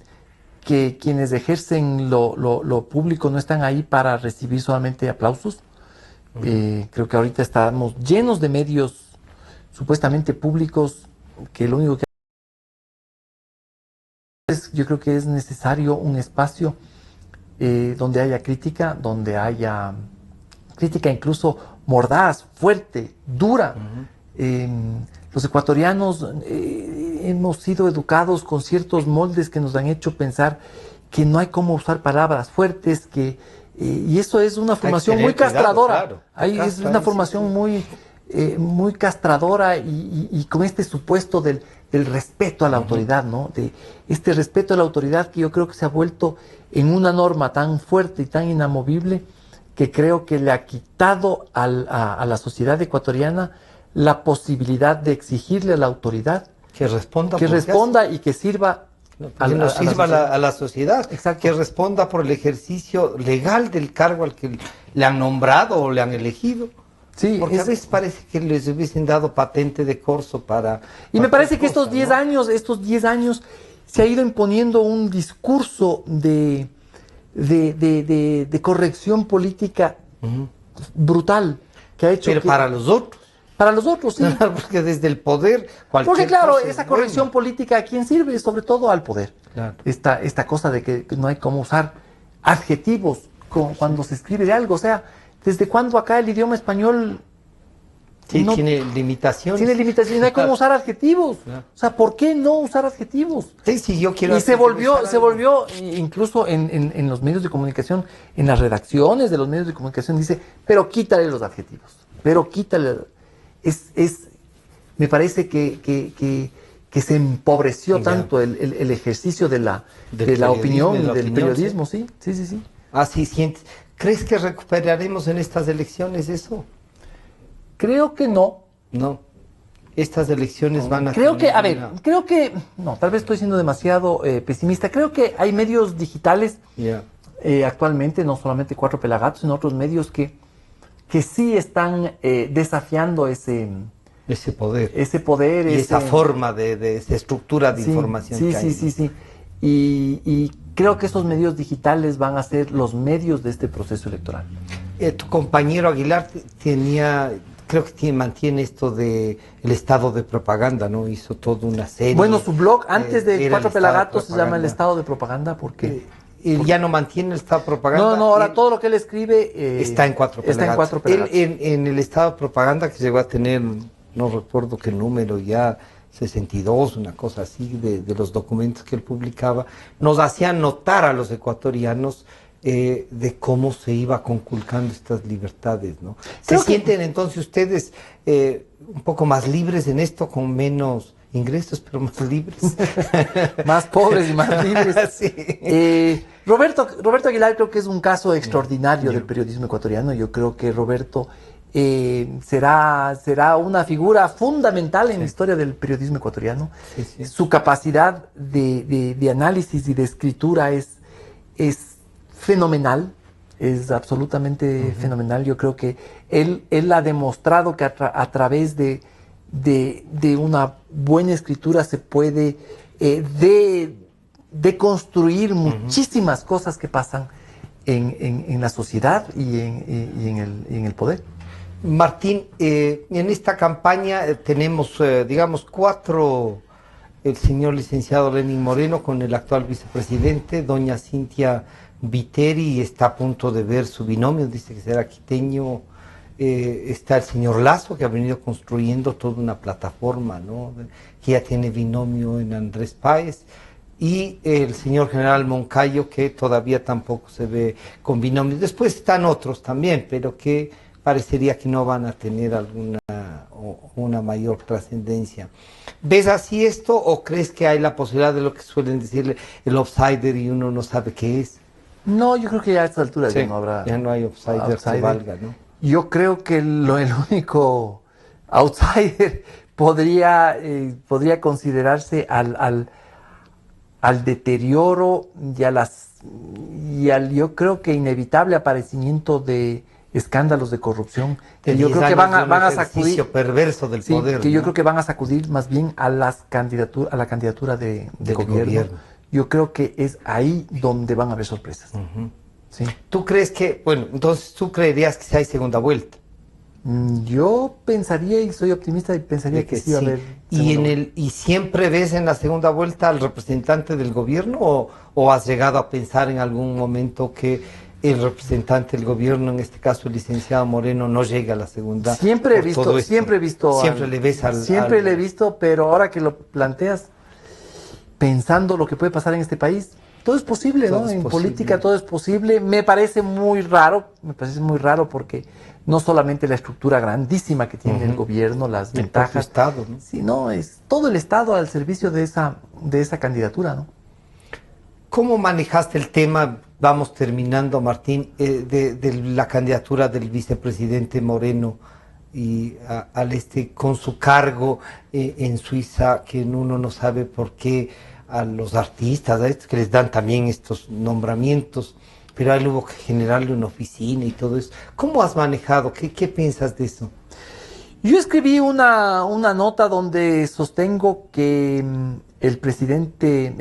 quienes ejercen lo público no están ahí para recibir solamente aplausos. Creo que ahorita estamos llenos de medios supuestamente públicos que lo único que yo creo que es necesario un espacio donde haya crítica, donde haya crítica incluso mordaz, fuerte, dura. Los ecuatorianos hemos sido educados con ciertos moldes que nos han hecho pensar que no hay cómo usar palabras fuertes, y eso es una formación muy castradora. Es una formación muy castradora y con este supuesto del respeto a la autoridad, ¿no? De este respeto a la autoridad que yo creo que se ha vuelto en una norma tan fuerte y tan inamovible que creo que le ha quitado a la sociedad ecuatoriana la posibilidad de exigirle a la autoridad que responda y que sirva a la sociedad. Exacto. Que responda por el ejercicio legal del cargo al que le han nombrado o le han elegido. Sí, porque a veces parece que les hubiesen dado patente de corso para... Y me parece que estos 10 años se ha ido imponiendo un discurso de corrección política brutal que ha hecho. Pero para los otros. Para los otros, sí. Porque desde el poder... Porque claro, esa corrección política, ¿a quién sirve? Sobre todo al poder. Claro. Esta cosa de que no hay cómo usar adjetivos cuando se escribe de algo. O sea, ¿desde cuándo acá el idioma español tiene limitaciones? Tiene limitaciones, no hay cómo usar adjetivos. Claro. O sea, ¿por qué no usar adjetivos? Sí, yo quiero... Y se volvió, incluso en los medios de comunicación, en las redacciones de los medios de comunicación, dice, pero quítale los adjetivos, pero quítale... me parece que se empobreció tanto el ejercicio de la opinión y del periodismo, sí. Así sientes. ¿Crees que recuperaremos en estas elecciones eso? Creo que no. No. Estas elecciones van a... Creo que, no, tal vez estoy siendo demasiado pesimista. Creo que hay medios digitales actualmente, no solamente Cuatro Pelagatos, sino otros medios que sí están desafiando ese poder. Y esa forma de estructura de información que hay. Sí. Y creo que esos medios digitales van a ser los medios de este proceso electoral. Tu compañero Aguilar creo que mantiene esto de el estado de propaganda, ¿no? Hizo toda una serie. Bueno, su blog antes de Cuatro Pelagatos se llama El Estado de Propaganda porque... ya no mantiene el estado de propaganda. No, ahora todo lo que él escribe está en Cuatro Pelagatos. En el estado de propaganda que llegó a tener, no recuerdo qué número ya, 62, una cosa así, de los documentos que él publicaba, nos hacía notar a los ecuatorianos de cómo se iba conculcando estas libertades, ¿no? ¿Se sienten entonces ustedes un poco más libres en esto, con menos ingresos, pero más libres? Más pobres y más libres. Sí. Roberto Aguilar creo que es un caso extraordinario del periodismo ecuatoriano. Yo creo que Roberto será una figura fundamental en la historia del periodismo ecuatoriano. Sí. Su capacidad de análisis y de escritura es fenomenal, es absolutamente fenomenal. Yo creo que él ha demostrado que a través de una buena escritura se puede deconstruir muchísimas cosas que pasan en la sociedad y en el poder. Martín, en esta campaña tenemos, digamos, 4, el señor licenciado Lenín Moreno con el actual vicepresidente, doña Cintia Viteri, está a punto de ver su binomio, dice que será quiteño, está el señor Lasso, que ha venido construyendo toda una plataforma, ¿no? Que ya tiene binomio en Andrés Páez, y el señor general Moncayo, que todavía tampoco se ve con binomio. Después están otros también, pero que parecería que no van a tener una mayor trascendencia. ¿Ves así esto o crees que hay la posibilidad de lo que suelen decirle el outsider y uno no sabe qué es? No, yo creo que ya a esta altura Sí, ya no habrá. ya no hay outsider que valga, ¿no? Yo creo que el único outsider podría considerarse al deterioro y al yo creo que inevitable aparecimiento de escándalos de corrupción que yo creo que van a sacudir perverso del poder, que ¿no? yo creo que van a sacudir más bien a la candidatura de gobierno. Yo creo que es ahí donde van a haber sorpresas. Sí. ¿Tú crees que, bueno, entonces tú creerías que si hay segunda vuelta? Yo pensaría, y soy optimista, y pensaría que sí va a haber ¿Y siempre ves en la segunda vuelta al representante del gobierno o has llegado a pensar en algún momento que el representante del gobierno, en este caso el licenciado Moreno, no llega a la segunda? Siempre he visto. Siempre le he visto, pero ahora que lo planteas, pensando lo que puede pasar en este país, todo es posible, ¿no? En política todo es posible. Me parece muy raro porque no solamente la estructura grandísima que tiene el gobierno, las ventajas, Estado, ¿no? Sino es todo el Estado al servicio de esa candidatura, ¿no? ¿Cómo manejaste el tema, vamos terminando, Martín, de la candidatura del vicepresidente Moreno y con su cargo en Suiza, que uno no sabe por qué a los artistas, a estos que les dan también estos nombramientos, pero a él hubo que generarle una oficina y todo eso? ¿Cómo has manejado? ¿Qué piensas de eso? Yo escribí una nota donde sostengo que el presidente,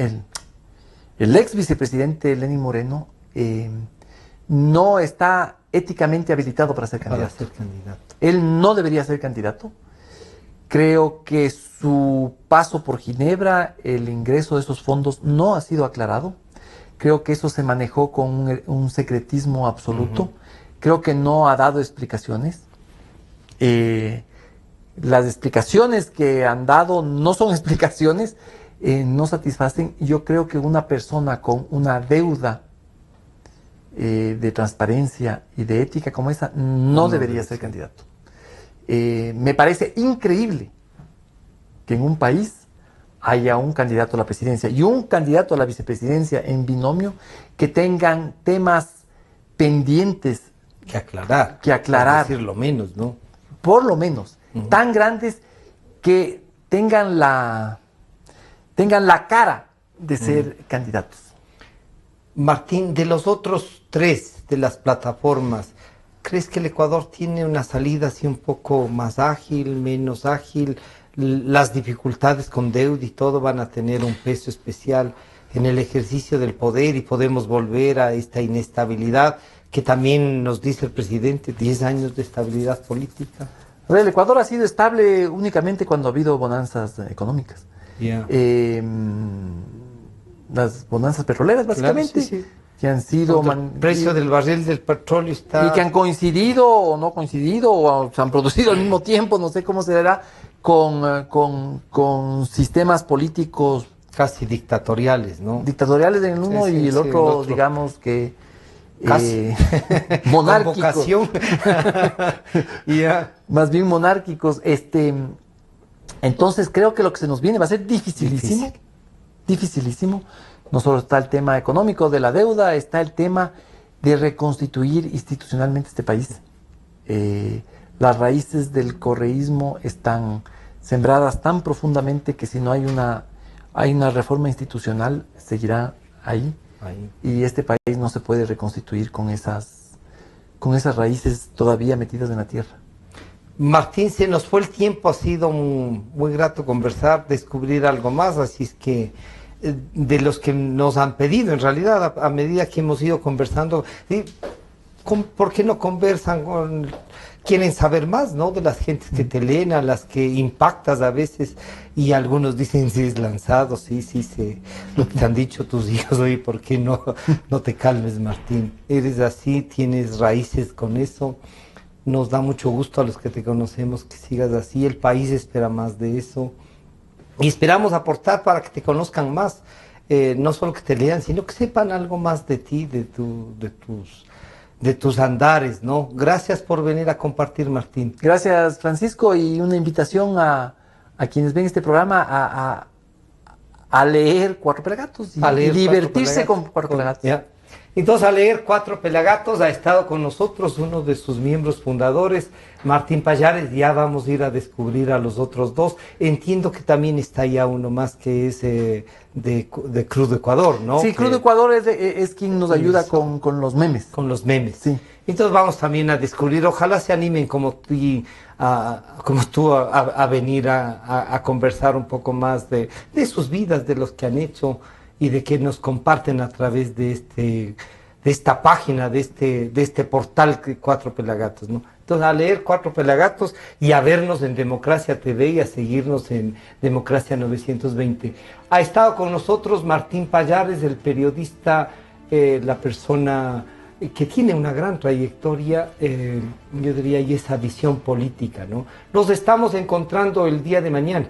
el ex vicepresidente Lenín Moreno, no está éticamente habilitado para ser candidato. Él no debería ser candidato. Creo que su paso por Ginebra, el ingreso de esos fondos no ha sido aclarado. Creo que eso se manejó con un secretismo absoluto. Creo que no ha dado explicaciones. Las explicaciones que han dado no son explicaciones, no satisfacen. Yo creo que una persona con una deuda de transparencia y de ética como esa no debería ser candidato. Me parece increíble que en un país haya un candidato a la presidencia y un candidato a la vicepresidencia en binomio que tengan temas pendientes que aclarar. Es decir, lo menos, ¿no? Por lo menos, tan grandes que tengan la cara de ser candidatos. Martín, de los otros tres de las plataformas, ¿crees que el Ecuador tiene una salida así un poco más ágil, menos ágil? Las dificultades con deuda y todo van a tener un peso especial en el ejercicio del poder y podemos volver a esta inestabilidad que también nos dice el presidente, 10 años de estabilidad política. El Ecuador ha sido estable únicamente cuando ha habido bonanzas económicas. Las bonanzas petroleras, básicamente. Claro, sí. Que han sido... El precio del barril del petróleo está... Y que han coincidido o no coincidido, o se han producido al mismo tiempo, no sé cómo se dará, con sistemas políticos... Casi dictatoriales, ¿no? Dictatoriales en el uno y el otro, digamos que... Casi. Monárquicos. Más bien monárquicos. Entonces creo que lo que se nos viene va a ser dificilísimo. Dificilísimo. No solo está el tema económico de la deuda, está el tema de reconstituir institucionalmente este país. Las raíces del correísmo están sembradas tan profundamente que si no hay una reforma institucional, seguirá ahí. Y este país no se puede reconstituir con esas raíces todavía metidas en la tierra. Martín, se nos fue el tiempo, ha sido muy grato conversar, descubrir algo más, así es que de los que nos han pedido, en realidad, a medida que hemos ido conversando, ¿por qué no conversan quieren saber más, ¿no? De las gentes que te leen, a las que impactas a veces, y algunos dicen, sí, es lanzado, lo que te han dicho tus hijos, oye, ¿por qué no te calmes, Martín? Eres así, tienes raíces con eso. Nos da mucho gusto a los que te conocemos que sigas así. El país espera más de eso. Y esperamos aportar para que te conozcan más. No solo que te lean, sino que sepan algo más de ti, de tus andares, ¿no? Gracias por venir a compartir, Martín. Gracias, Francisco, y una invitación a quienes ven este programa a leer Cuatro Pelagatos y divertirse con Cuatro Pelagatos. Ya. Entonces, a leer Cuatro Pelagatos, ha estado con nosotros uno de sus miembros fundadores, Martín Pallares. Ya vamos a ir a descubrir a los otros dos. Entiendo que también está ya uno más que es de Cruz de Ecuador, ¿no? Sí, Cruz de Ecuador es quien nos ayuda con los memes. Con los memes. Sí. Entonces vamos también a descubrir, ojalá se animen como tú a venir a conversar un poco más de sus vidas, de los que han hecho y de que nos comparten a través de esta página, de este portal Cuatro Pelagatos, ¿no? Entonces, a leer Cuatro Pelagatos y a vernos en Democracia TV y a seguirnos en Democracia 920. Ha estado con nosotros Martín Pallares, el periodista, la persona que tiene una gran trayectoria, yo diría, y esa visión política, ¿no? Nos estamos encontrando el día de mañana.